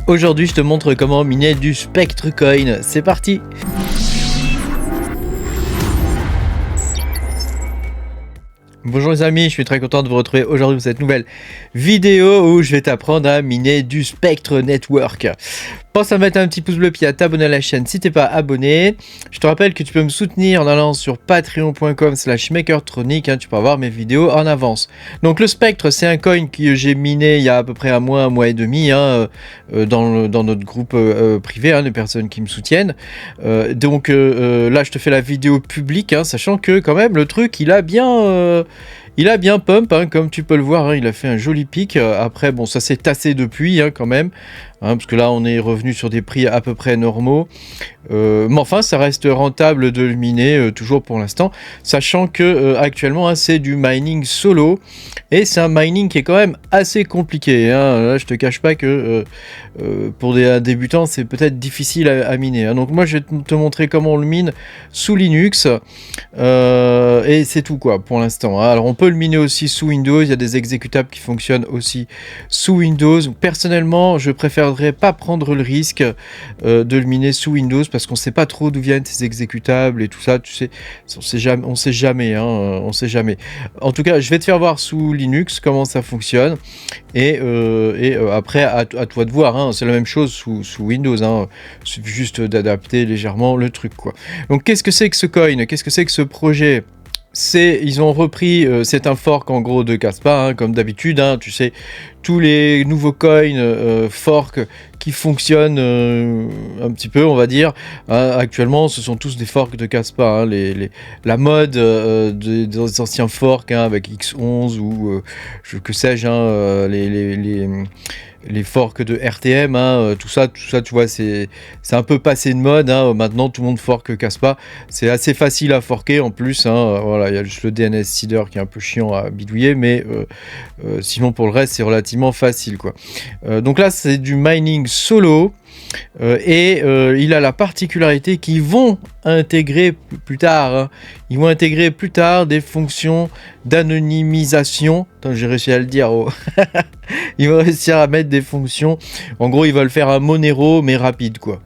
Aujourd'hui, je te montre comment miner du Spectre Coin. C'est parti! Bonjour les amis, je suis très content de vous retrouver aujourd'hui pour cette nouvelle vidéo où je vais t'apprendre à miner du Spectre Network. Pense à mettre un petit pouce bleu puis à t'abonner à la chaîne si t'es pas abonné. Je te rappelle que tu peux me soutenir en allant sur patreon.com/makertronic, tu peux avoir mes vidéos en avance. Donc le Spectre, c'est un coin que j'ai miné il y a à peu près un mois et demi dans notre groupe privé de personnes qui me soutiennent. Là je te fais la vidéo publique, sachant que quand même le truc il a bien pump, comme tu peux le voir, il a fait un joli pic. Après, bon, ça s'est tassé depuis quand même, parce que là, on est revenu sur des prix à peu près normaux. Mais enfin, ça reste rentable de le miner, toujours pour l'instant, sachant que actuellement, c'est du mining solo, et c'est un mining qui est quand même assez compliqué. Là, je te cache pas que pour des débutants, c'est peut-être difficile à miner. Donc moi, je vais te montrer comment on le mine sous Linux, et c'est tout quoi pour l'instant. Alors on peut le miner aussi sous Windows, il y a des exécutables qui fonctionnent aussi sous Windows. Personnellement, je préférerais pas prendre le risque de le miner sous Windows parce qu'on sait pas trop d'où viennent ces exécutables et tout ça, tu sais, on sait jamais. En tout cas, je vais te faire voir sous Linux comment ça fonctionne et après à toi de voir, c'est la même chose sous Windows, il suffit juste d'adapter légèrement le truc quoi. Donc qu'est-ce que c'est que ce coin? Qu'est-ce que c'est que ce projet? Ils ont repris, c'est un fork en gros de Kaspa, comme d'habitude, tu sais, tous les nouveaux coins fork qui fonctionnent un petit peu, on va dire, actuellement ce sont tous des forks de Kaspa, la mode des anciens forks avec X11 ou que sais-je, les forks de RTM, tout ça, tu vois, c'est un peu passé de mode. Maintenant, tout le monde fork Kaspa. C'est assez facile à forker en plus. Voilà, il y a juste le DNS seeder qui est un peu chiant à bidouiller, mais sinon pour le reste, c'est relativement facile, quoi. Donc là, c'est du mining solo. Il a la particularité qu'ils vont intégrer plus tard. Ils vont intégrer plus tard des fonctions d'anonymisation. J'ai réussi à le dire. Ils vont réussir à mettre des fonctions. En gros, ils veulent faire un Monero mais rapide, quoi.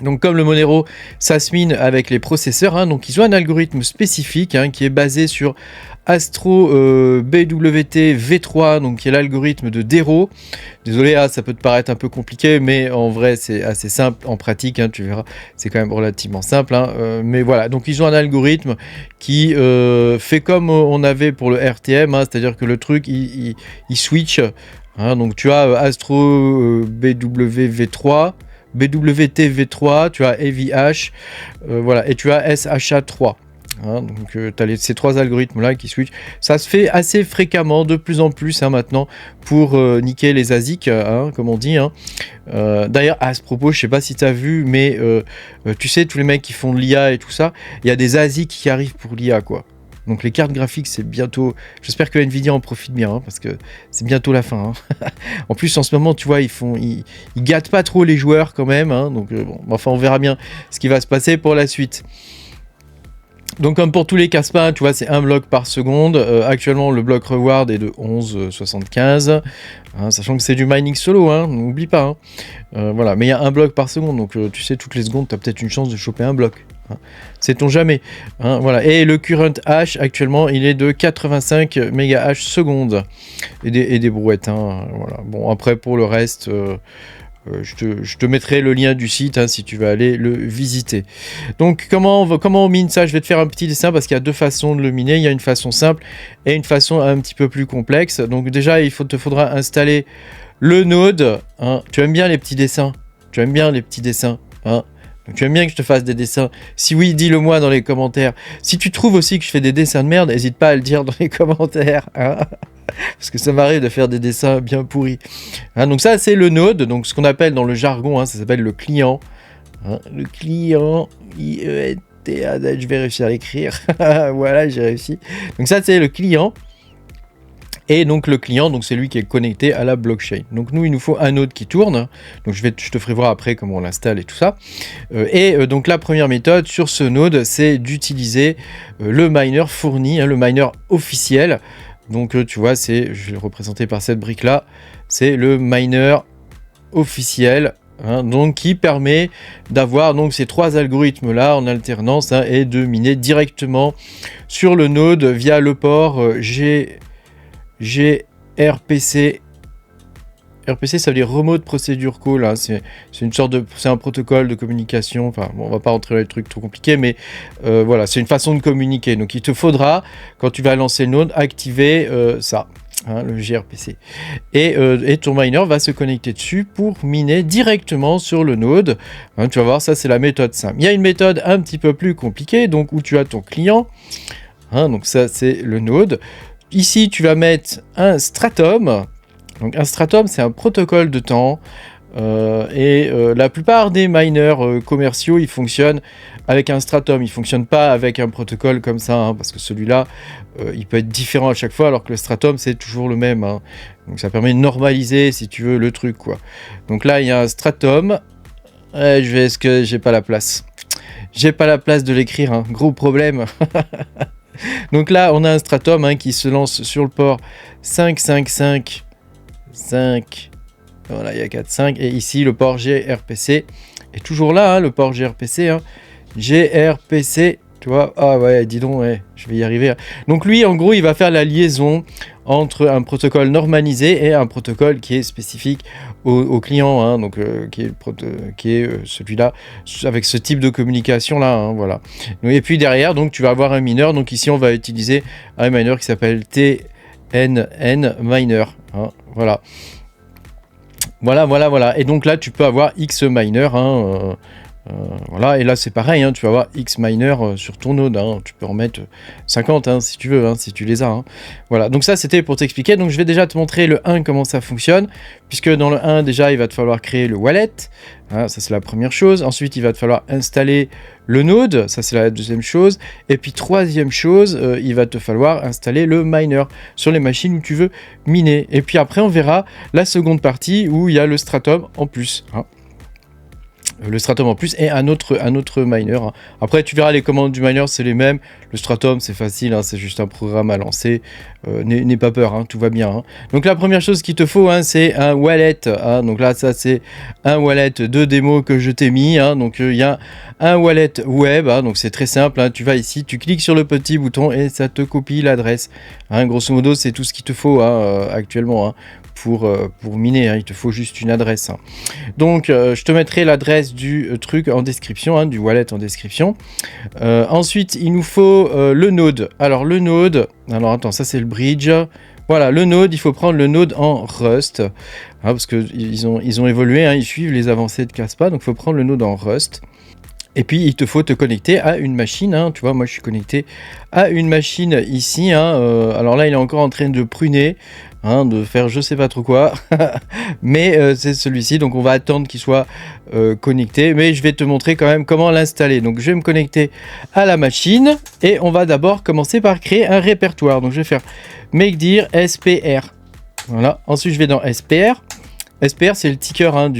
Donc comme le Monero, ça se mine avec les processeurs, donc ils ont un algorithme spécifique qui est basé sur Astro BWT V3, donc qui est l'algorithme de Dero. Désolé, ça peut te paraître un peu compliqué, mais en vrai c'est assez simple en pratique, tu verras, c'est quand même relativement simple. Mais voilà, donc ils ont un algorithme qui fait comme on avait pour le RTM, c'est-à-dire que le truc il switch. Donc tu as Astro BWV3. BWT-V3, tu as AVH, voilà, et tu as SHA3. Donc tu as ces trois algorithmes là qui switchent. Ça se fait assez fréquemment, de plus en plus maintenant, pour niquer les ASIC, comme on dit. D'ailleurs, à ce propos, je sais pas si tu as vu, mais tu sais, tous les mecs qui font de l'IA et tout ça, il y a des ASIC qui arrivent pour l'IA, quoi. Donc les cartes graphiques, c'est bientôt... J'espère que Nvidia en profite bien, parce que c'est bientôt la fin. En plus, en ce moment, tu vois, ils gâtent pas trop les joueurs quand même. Donc enfin, on verra bien ce qui va se passer pour la suite. Donc comme pour tous les Kaspa, tu vois, c'est un bloc par seconde. Actuellement, le bloc reward est de 11,75. Sachant que c'est du mining solo, n'oublie pas. Voilà, mais il y a un bloc par seconde. Donc tu sais, toutes les secondes, tu as peut-être une chance de choper un bloc. Sait-on jamais, voilà. Et le current hash actuellement il est de 85 mégahash seconde et des brouettes, voilà. Bon, après pour le reste je te mettrai le lien du site si tu veux aller le visiter. Donc comment on mine ça? Je vais te faire un petit dessin parce qu'il y a deux façons de le miner. Il y a une façon simple et une façon un petit peu plus complexe. Donc déjà il te faudra installer le node. Tu aimes bien les petits dessins? Donc, tu aimes bien que je te fasse des dessins? Si oui, dis-le moi dans les commentaires. Si tu trouves aussi que je fais des dessins de merde, n'hésite pas à le dire dans les commentaires. Parce que ça m'arrive de faire des dessins bien pourris. Donc ça, c'est le node. Donc ce qu'on appelle dans le jargon, ça s'appelle le client. Le client, I-E-N-T-A, je vais réussir à l'écrire. Voilà, j'ai réussi. Donc ça, c'est le client. Et donc le client, donc c'est lui qui est connecté à la blockchain. Donc nous, il nous faut un node qui tourne. Donc je te ferai voir après comment on l'installe et tout ça. Donc la première méthode sur ce node, c'est d'utiliser le miner fourni, le miner officiel. Donc tu vois, je vais le représenter par cette brique là. C'est le miner officiel, hein, donc qui permet d'avoir donc ces 3 algorithmes là en alternance, hein, et de miner directement sur le node via le port gRPC. RPC, ça veut dire Remote Procedure Call, hein. C'est une sorte de, c'est un protocole de communication. Enfin, bon, on va pas rentrer dans les trucs trop compliqués, mais voilà, c'est une façon de communiquer. Donc, il te faudra, quand tu vas lancer le node, activer ça, hein, le gRPC, et ton miner va se connecter dessus pour miner directement sur le node. Hein, tu vas voir, ça c'est la méthode simple. Il y a une méthode un petit peu plus compliquée, donc où tu as ton client. Hein, donc ça c'est le node. Ici, tu vas mettre un stratum. Donc un stratum, c'est un protocole de temps, et la plupart des miners commerciaux, ils fonctionnent avec un stratum. Ils ne fonctionnent pas avec un protocole comme ça, hein, parce que celui-là, il peut être différent à chaque fois, alors que le stratum, c'est toujours le même. Hein. Donc ça permet de normaliser, si tu veux, le truc, quoi. Donc là, il y a un stratum. Est-ce que j'ai pas la place? J'ai pas la place de l'écrire, hein. Gros problème. Donc là, on a un stratum, hein, qui se lance sur le port 555. 5, voilà, il y a 4, 5, et ici le port gRPC est toujours là, hein, le port gRPC, hein, gRPC, tu vois, ah ouais, dis donc, ouais, je vais y arriver. Donc lui, en gros, il va faire la liaison entre un protocole normalisé et un protocole qui est spécifique au client, hein, donc qui est celui-là, avec ce type de communication là, hein, voilà. Et puis derrière, donc tu vas avoir un mineur, donc ici on va utiliser un mineur qui s'appelle TNN miner, hein, voilà. Voilà. Et donc là, tu peux avoir X miner, hein, voilà. Et là, c'est pareil, hein, tu vas avoir X miner sur ton node, hein. Tu peux en mettre 50, hein, si tu veux, hein, si tu les as. Hein. Voilà. Donc ça, c'était pour t'expliquer. Donc je vais déjà te montrer le 1, comment ça fonctionne. Puisque dans le 1, déjà, il va te falloir créer le wallet. Hein, ça, c'est la première chose. Ensuite, il va te falloir installer le node. Ça, c'est la deuxième chose. Et puis, troisième chose, il va te falloir installer le miner sur les machines où tu veux miner. Et puis après, on verra la seconde partie où il y a le stratum en plus. Hein. Le stratum en plus et un autre miner. Hein. Après, tu verras les commandes du miner, c'est les mêmes. Le stratum, c'est facile, hein, c'est juste un programme à lancer. N'aie pas peur, hein, tout va bien. Hein. Donc la première chose qu'il te faut, hein, c'est un wallet. Hein. Donc là, ça c'est un wallet de démo que je t'ai mis. Hein. Donc il y a un wallet web. Hein. Donc c'est très simple. Hein. Tu vas ici, tu cliques sur le petit bouton et ça te copie l'adresse. Hein. Grosso modo, c'est tout ce qu'il te faut, hein, actuellement. Hein. Pour miner, hein, il te faut juste une adresse. Hein. Donc, je te mettrai l'adresse du truc en description, hein, du wallet en description. Ensuite, il nous faut le node. Alors, le node, alors attends, ça c'est le bridge. Voilà, le node, il faut prendre le node en Rust, hein, parce qu'ils ont évolué, hein, ils suivent les avancées de Casspa, donc il faut prendre le node en Rust. Et puis, il te faut te connecter à une machine. Hein. Tu vois, moi, je suis connecté à une machine ici. Hein. Alors là, il est encore en train de pruner, hein, de faire je sais pas trop quoi. Mais c'est celui-ci. Donc, on va attendre qu'il soit connecté. Mais je vais te montrer quand même comment l'installer. Donc, je vais me connecter à la machine. Et on va d'abord commencer par créer un répertoire. Donc, je vais faire make dir SPR. Voilà. Ensuite, je vais dans SPR. SPR, c'est le ticker, hein,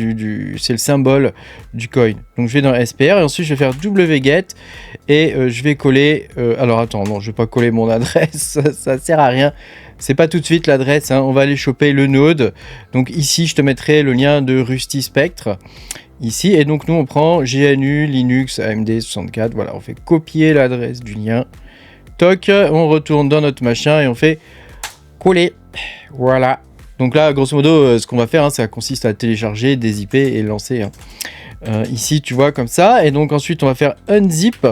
c'est le symbole du coin. Donc je vais dans SPR et ensuite je vais faire wget et je vais coller. Alors attends, non, je vais pas coller mon adresse, ça sert à rien. C'est pas tout de suite l'adresse, hein, on va aller choper le node. Donc ici, je te mettrai le lien de Rusty Spectre. Ici, et donc nous on prend GNU, Linux, AMD 64. Voilà, on fait copier l'adresse du lien. Toc, on retourne dans notre machin et on fait coller. Voilà. Donc là, grosso modo, ce qu'on va faire, hein, ça consiste à télécharger des IP et lancer. Hein. Ici, tu vois, comme ça. Et donc ensuite, on va faire unzip.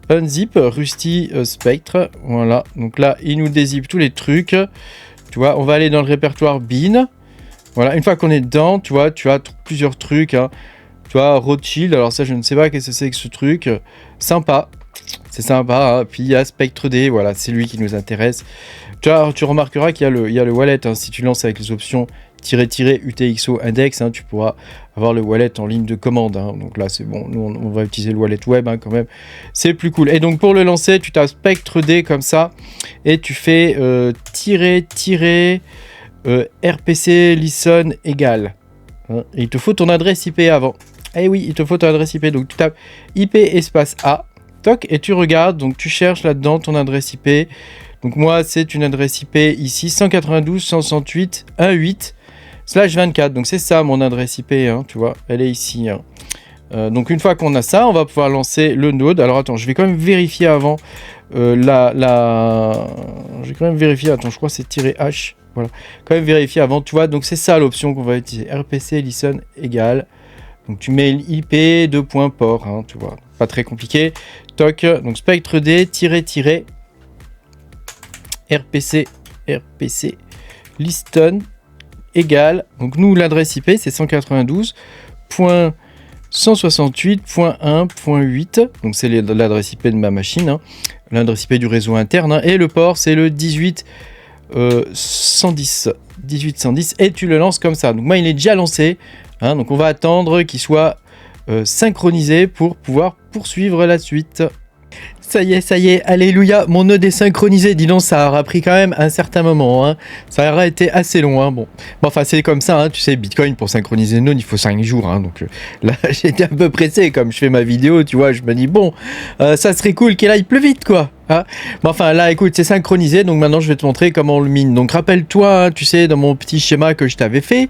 Unzip, Rusty Spectre. Voilà. Donc là, il nous dézip tous les trucs. Tu vois, on va aller dans le répertoire bin. Voilà. Une fois qu'on est dedans, tu vois, tu as plusieurs trucs. Hein. Tu vois, Rothschild. Alors ça, je ne sais pas qu'est-ce que c'est que ce truc. Sympa. C'est sympa. Hein. Puis il y a Spectre D. Voilà, c'est lui qui nous intéresse. Tu remarqueras qu'il y a le wallet. Hein. Si tu lances avec les options UTXO index, hein, tu pourras avoir le wallet en ligne de commande. Hein. Donc là, c'est bon. Nous, on va utiliser le wallet web, hein, quand même. C'est plus cool. Et donc, pour le lancer, tu tapes Spectre D comme ça. Et tu fais RPC listen égal. Hein. Et il te faut ton adresse IP avant. Eh oui, il te faut ton adresse IP. Donc, tu tapes IP espace A. Toc, et tu regardes. Donc, tu cherches là-dedans ton adresse IP. Donc moi, c'est une adresse IP ici, 192.168.1.8. /24. Donc c'est ça mon adresse IP, hein, tu vois, elle est ici. Hein. Donc une fois qu'on a ça, on va pouvoir lancer le node. Alors attends, je vais quand même vérifier avant je vais quand même vérifier, attends, je crois que c'est -h. Voilà, quand même vérifier avant, tu vois. Donc c'est ça l'option qu'on va utiliser. RPC listen égale. Donc tu mets l'IP de point port, hein, tu vois. Pas très compliqué. Toc, donc spectre D RPC listen égale. Donc nous l'adresse IP c'est 192.168.1.8, donc c'est l'adresse IP de ma machine, hein, l'adresse IP du réseau interne, hein, et le port c'est le 18.110 et tu le lances comme ça. Donc moi il est déjà lancé, hein, donc on va attendre qu'il soit synchronisé pour pouvoir poursuivre la suite. Ça y est, alléluia, mon node est synchronisé. Dis donc, ça aura pris quand même un certain moment. Hein. Ça aura été assez long. Hein. Bon, enfin, c'est comme ça. Hein. Tu sais, Bitcoin, pour synchroniser le node, il faut 5 jours. Hein. Donc là, j'étais un peu pressé. Comme je fais ma vidéo, tu vois, je me dis, bon, ça serait cool qu'elle aille plus vite, quoi. Hein. Bon, enfin, là, écoute, c'est synchronisé. Donc maintenant, je vais te montrer comment on le mine. Donc rappelle-toi, hein, tu sais, dans mon petit schéma que je t'avais fait.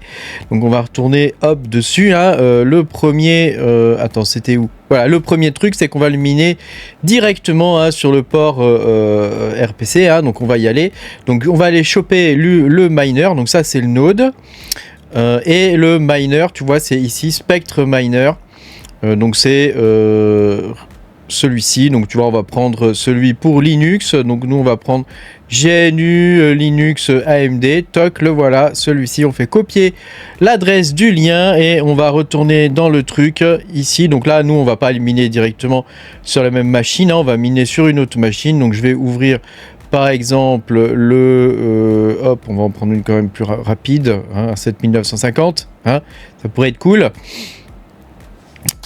Donc on va retourner, hop, dessus. Hein. Le premier... attends, c'était où? Voilà, le premier truc, c'est qu'on va le miner directement, hein, sur le port RPC. Hein, donc on va y aller. Donc on va aller choper le miner. Donc ça, c'est le node. Et le miner, tu vois, c'est ici Spectre Miner. Donc c'est celui-ci. Donc tu vois, on va prendre celui pour Linux. Donc nous, on va prendre GNU Linux AMD. Toc, le voilà. Celui-ci, on fait copier l'adresse du lien et on va retourner dans le truc ici. Donc là, nous, on va pas le miner directement sur la même machine. Hein, on va miner sur une autre machine. Donc je vais ouvrir par exemple le... hop, on va en prendre une quand même plus rapide. Hein, 7950. Hein, ça pourrait être cool.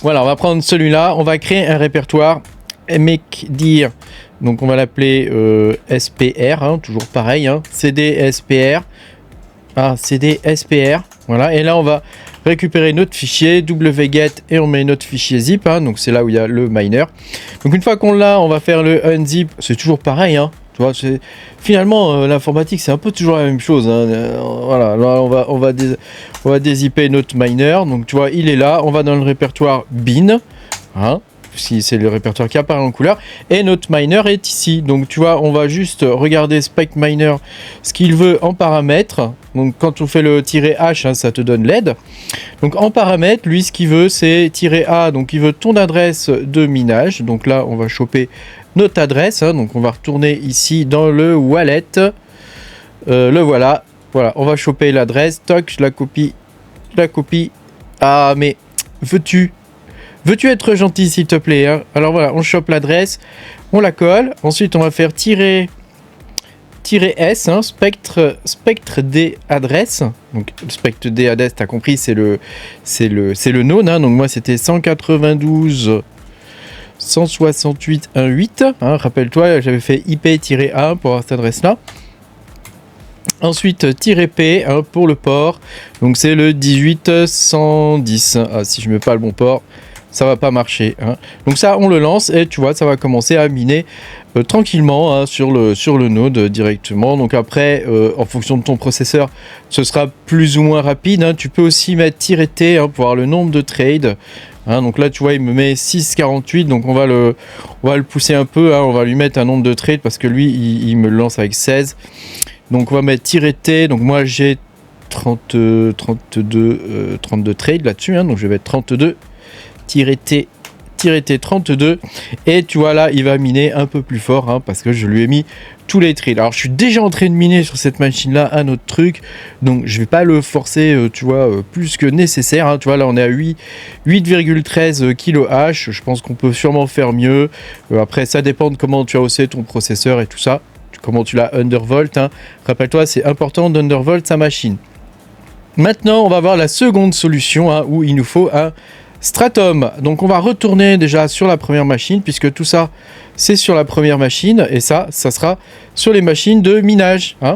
Voilà, on va prendre celui-là, on va créer un répertoire mkdir, donc on va l'appeler SPR, hein, toujours pareil, hein, CD SPR, CD SPR, voilà, et là on va récupérer notre fichier wget et on met notre fichier zip, hein, donc c'est là où il y a le miner. Donc une fois qu'on l'a, on va faire le unzip, c'est toujours pareil, hein. Tu vois, finalement, l'informatique, c'est un peu toujours la même chose. Hein. Voilà, là, on va dézipper notre miner. Donc, tu vois, il est là. On va dans le répertoire bin. Hein, si c'est le répertoire qui apparaît en couleur. Et notre miner est ici. Donc, tu vois, on va juste regarder Spec Miner, ce qu'il veut en paramètres. Donc, quand on fait le -h, hein, ça te donne l'aide. Donc, en paramètres, lui, ce qu'il veut, c'est -a. Donc, il veut ton adresse de minage. Donc, là, on va choper notre adresse, hein, donc on va retourner ici dans le wallet, le voilà, on va choper l'adresse, toc, je la copie, ah mais veux-tu être gentil s'il te plaît, hein. Alors voilà, on chope l'adresse, on la colle, ensuite on va faire -s, hein, spectre D adresse, donc spectre D adresse, t'as compris, c'est le node, hein, donc moi c'était 168.1.8, hein, rappelle-toi, j'avais fait IP-1 pour avoir cette adresse-là. Ensuite, -P, hein, pour le port, donc c'est le 18.110. Ah, si je ne mets pas le bon port, ça va pas marcher. Hein. Donc ça, on le lance et tu vois, ça va commencer à miner tranquillement, hein, sur le node directement. Donc après, en fonction de ton processeur, ce sera plus ou moins rapide. Hein. Tu peux aussi mettre -T, hein, pour avoir le nombre de trades. Hein, donc là, tu vois, il me met 6,48. Donc on va le pousser un peu. Hein, on va lui mettre un nombre de trades parce que lui, il me le lance avec 16. Donc on va mettre -T. Donc moi, j'ai 32 trades là-dessus. Hein, donc je vais mettre 32 -T 32 et tu vois là il va miner un peu plus fort, hein, parce que je lui ai mis tous les trades. Alors je suis déjà en train de miner sur cette machine là un autre truc, donc je vais pas le forcer, tu vois, plus que nécessaire, hein. Tu vois là on est à 8,13 kHz. Je pense qu'on peut sûrement faire mieux, après ça dépend de comment tu as haussé ton processeur et tout ça, comment tu l'as undervolt, hein. Rappelle-toi, c'est important d'undervolt sa machine. Maintenant on va voir la seconde solution, hein, où il nous faut un Stratum. Donc on va retourner déjà sur la première machine, puisque tout ça c'est sur la première machine, et ça sera sur les machines de minage, hein.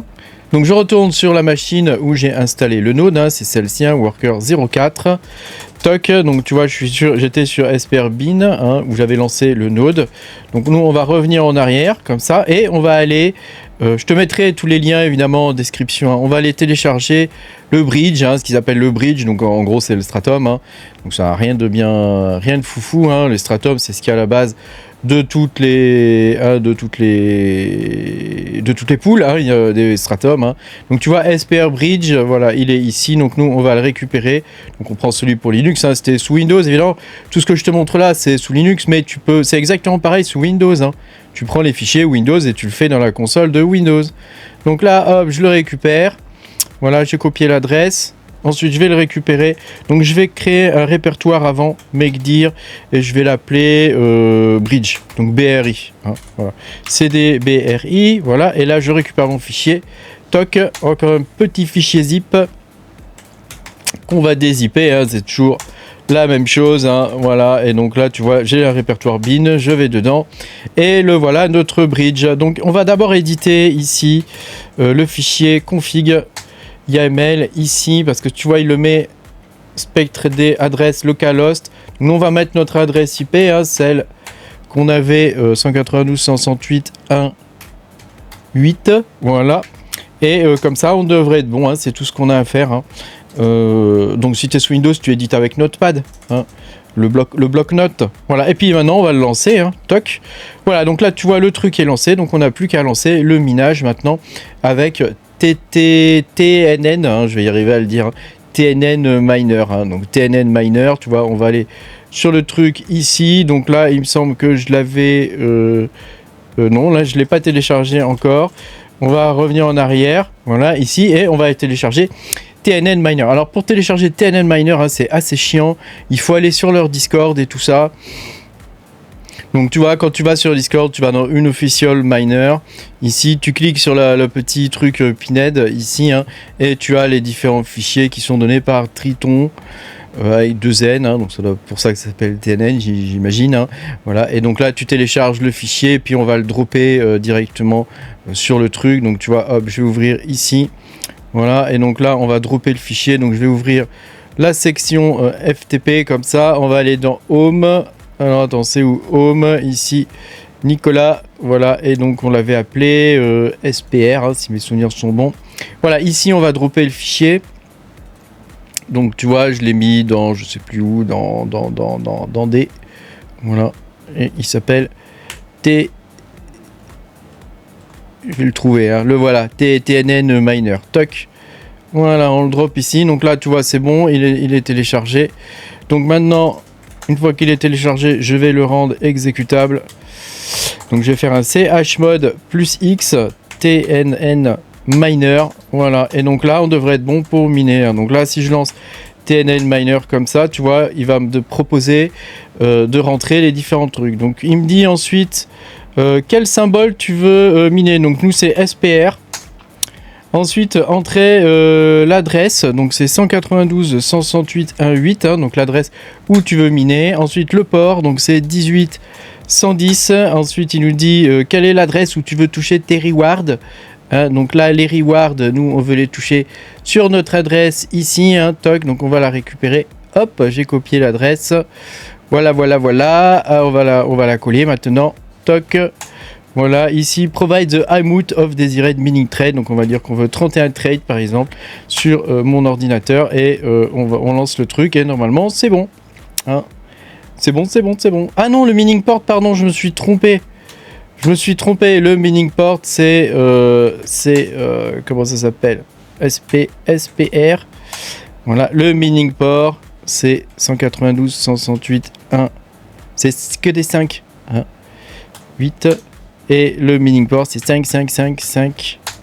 Donc je retourne sur la machine où j'ai installé le node, hein, c'est celle-ci, hein, Worker 04. Toc, donc tu vois, j'étais sur SPR Bin, hein, où j'avais lancé le node. Donc nous, on va revenir en arrière, comme ça, et on va aller... je te mettrai tous les liens, évidemment, en description. Hein. On va aller télécharger le bridge, hein, ce qu'ils appellent le bridge. Donc en gros, c'est le stratum. Hein. Donc ça n'a rien de foufou. Hein. Le stratum, c'est ce qui est à la base de toutes les poules, hein, il y a des stratums, hein. Donc tu vois SPR Bridge, voilà, il est ici, donc nous on va le récupérer. Donc on prend celui pour Linux, hein. C'était sous Windows évidemment, tout ce que je te montre là c'est sous Linux, mais c'est exactement pareil sous Windows, hein. Tu prends les fichiers Windows et tu le fais dans la console de Windows. Donc là hop, je le récupère, voilà, j'ai copié l'adresse. Ensuite, je vais le récupérer. Donc, je vais créer un répertoire avant make dir et je vais l'appeler bridge. Donc, BRI. Hein, voilà. CD BRI. Voilà. Et là, je récupère mon fichier. Toc. Encore un petit fichier zip qu'on va dézipper. Hein, c'est toujours la même chose. Hein, voilà. Et donc là, tu vois, j'ai un répertoire bin. Je vais dedans. Et le voilà, notre bridge. Donc, on va d'abord éditer ici le fichier config. YAML ici parce que tu vois il le met spectred adresse localhost. Nous on va mettre notre adresse IP, hein, celle qu'on avait 192.168.1.8, voilà, et comme ça on devrait être bon, hein, c'est tout ce qu'on a à faire, hein. Donc si tu es sous Windows tu édites avec Notepad, hein, le bloc-notes, voilà, et puis maintenant on va le lancer, hein, toc, voilà, donc là tu vois le truc est lancé, donc on n'a plus qu'à lancer le minage maintenant avec TNN, hein, je vais y arriver à le dire, hein, TNN Miner, hein, donc TNN Miner, tu vois, on va aller sur le truc ici, donc là il me semble que je l'avais, non, là je ne l'ai pas téléchargé encore, on va revenir en arrière, voilà, ici, et on va télécharger TNN Miner. Alors pour télécharger TNN Miner, hein, c'est assez chiant, il faut aller sur leur Discord et tout ça. Donc tu vois, quand tu vas sur Discord, tu vas dans une official miner. Ici, tu cliques sur le petit truc Pinhead ici, hein, et tu as les différents fichiers qui sont donnés par Triton avec 2 N. Hein, donc c'est pour ça que ça s'appelle TNN, j'imagine. Hein, voilà. Et donc là, tu télécharges le fichier, puis on va le dropper directement sur le truc. Donc tu vois, hop, je vais ouvrir ici. Voilà. Et donc là, on va dropper le fichier. Donc je vais ouvrir la section FTP comme ça. On va aller dans Home. Alors attends, c'est où? Home, ici, Nicolas, voilà, et donc on l'avait appelé SPR, hein, si mes souvenirs sont bons. Voilà, ici on va dropper le fichier. Donc tu vois, je l'ai mis dans, je sais plus où, dans D. Voilà, et il s'appelle T... Je vais le trouver, hein, le voilà, TNN Miner, toc. Voilà, on le drop ici, donc là tu vois, c'est bon, il est téléchargé. Donc maintenant... Une fois qu'il est téléchargé, je vais le rendre exécutable. Donc je vais faire un chmod plus x tnn miner. Voilà. Et donc là, on devrait être bon pour miner. Donc là, si je lance tnn miner comme ça, tu vois, il va me proposer de rentrer les différents trucs. Donc il me dit ensuite quel symbole tu veux miner. Donc nous, c'est SPR. Ensuite, entrer l'adresse, donc c'est 192.168.1.8, hein, donc l'adresse où tu veux miner. Ensuite, le port, donc c'est 18.110. Ensuite, il nous dit quelle est l'adresse où tu veux toucher tes rewards. Hein, donc là, les rewards, nous, on veut les toucher sur notre adresse ici, hein, toc, donc on va la récupérer. Hop, j'ai copié l'adresse. Voilà, voilà, voilà. Ah, on va la coller maintenant. Toc. Voilà, ici, provide the amount of desired mining trade. Donc, on va dire qu'on veut 31 trades, par exemple, sur mon ordinateur. Et on lance le truc et normalement, c'est bon. Hein, c'est bon, c'est bon, c'est bon. Ah non, le mining port, pardon, je me suis trompé. Le mining port, c'est... comment ça s'appelle? SPR. Voilà, le mining port, c'est 192.168.1. C'est que des 5. Hein, 8... Et le mining port, c'est 5.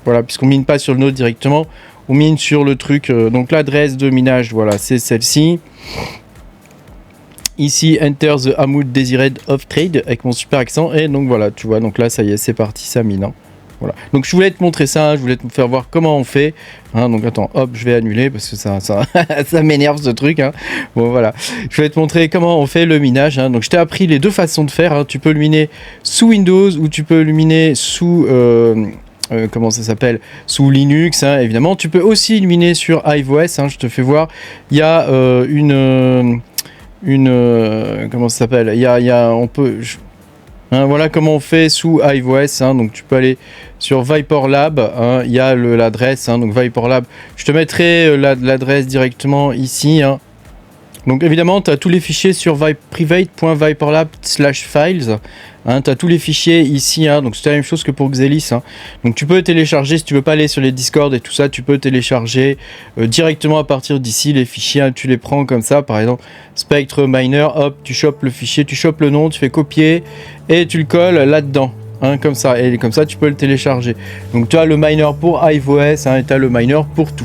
Voilà, puisqu'on mine pas sur le node directement, on mine sur le truc. Donc l'adresse de minage, voilà, c'est celle-ci. Ici, enter the amount desired of trade avec mon super accent. Et donc voilà, tu vois, donc là, ça y est, c'est parti, ça mine. Hein. Voilà. Donc je voulais te montrer ça, hein, je voulais te faire voir comment on fait. Hein, donc attends, hop, je vais annuler parce que ça m'énerve ce truc. Hein. Bon voilà, je vais te montrer comment on fait le minage. Hein. Donc je t'ai appris les deux façons de faire. Hein. Tu peux le miner sous Windows ou tu peux le miner sous comment ça s'appelle, sous Linux, hein, évidemment. Tu peux aussi le miner sur iOS, hein, je te fais voir. Il y a comment ça s'appelle, on peut... Hein, voilà comment on fait sous iOS, hein, donc tu peux aller sur Viper Lab, hein, il y a l'adresse, hein, donc Viper Lab, je te mettrai l'adresse directement ici, hein. Donc évidemment tu as tous les fichiers sur private.viperlab/files, hein, tu as tous les fichiers ici, hein, donc c'est la même chose que pour Xelis, hein. Donc tu peux télécharger, si tu veux pas aller sur les Discord et tout ça, tu peux télécharger directement à partir d'ici les fichiers, hein, tu les prends comme ça, par exemple Spectre Miner, hop, tu chopes le fichier, tu chopes le nom, tu fais copier et tu le colles là-dedans. Hein, comme ça, et comme ça tu peux le télécharger. Donc tu as le miner pour iOS, hein, et tu as le miner pour tout.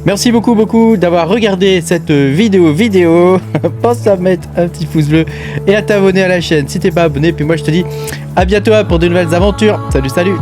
Merci beaucoup d'avoir regardé cette vidéo. Pense à mettre un petit pouce bleu et à t'abonner à la chaîne si t'es pas abonné. Puis moi je te dis à bientôt pour de nouvelles aventures. Salut.